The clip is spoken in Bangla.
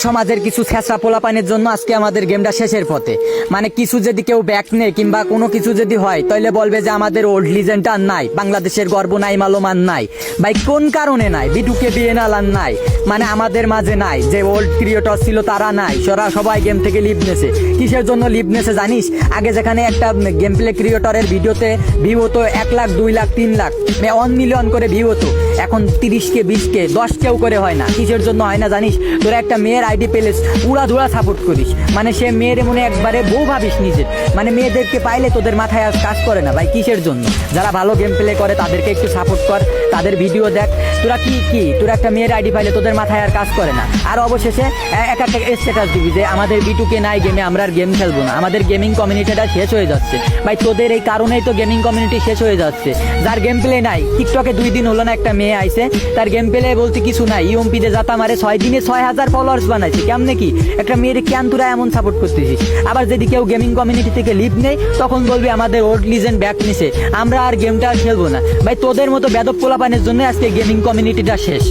সমাজের কিছু ছেঁচড়া পোলাপানের জন্য আজকে আমাদের গেমটা শেষের পথে। মানে কিছু যদি কেউ ব্যাক নেয় কিংবা কোনো কিছু যদি হয় তাহলে বলবে যে আমাদের ওল্ড লিজেন্ড আর নাই, বাংলাদেশের গর্ব নাই, মালোমান নাই। ভাই কোন কারণে নাই? বিটুকে বিএনএল আর নাই, মানে আমাদের মাঝে নাই। যে ওল্ড ক্রিয়েটর ছিল তারা নাই, সবাই গেম থেকে লিভ নেছে। কিসের জন্য লিভ নেছে জানিস? আগে যেখানে একটা গেম প্লে ক্রিয়েটরের ভিডিওতে ভিউ হতো 1 লাখ 2 লাখ 3 লাখ 1 মিলিয়ন করে ভিউ হতো, এখন 30কে 20কে 10কেও করে হয় না। কিসের জন্য হয় না জানিস? তোরা একটা মেয়ের আইডি পেলেস উড়াধুরা সাপোর্ট করিস, মানে সে মেয়ের মনে একবারে বউ ভাবিস নিজের, মানে মেয়েদেরকে পাইলে তোদের মাথায় আর কাজ করে না। ভাই কিসের জন্য? যারা ভালো গেম প্লে করে তাদেরকে একটু সাপোর্ট কর, তাদের ভিডিও দেখ। তোরা তোরা একটা মেয়ের আইডি পাইলে তোদের মাথায় আর কাজ করে না। আর অবশেষে একটা স্ট্যাটাস দিবি যে আমাদের বিটুকে নাই গেমে, আমরা আর গেম খেলবো না, আমাদের গেমিং কমিউনিটিটা শেষ হয়ে যাচ্ছে। ভাই তোদের এই কারণেই তো গেমিং কমিউনিটি শেষ হয়ে যাচ্ছে। যার গেম প্লে নাই, টিকটকে 2 দিন হলো না একটা মেয়ে আইছে, তার গেম প্লে বলতে কিছু নাই, ইউএমপিতে যাতা মারে 6 দিনে 6000 ফলোয়ার্স বানাইছে। কেমনে কি একটা মেয়ের কেন তোরা এমন সাপোর্ট করতেছিস? আবার যদি কেউ গেমিং কমিউনিটি থেকে লিভ নেই তখন বলবি আমাদের ওল্ড লিজেন্ড ব্যাক নিছে, আমরা আর গেমটা আর খেলবো না। ভাই তোদের মতো বেদব পোলাপানের জন্য আজকে গেমিং কমিউনিটিটা শেষ।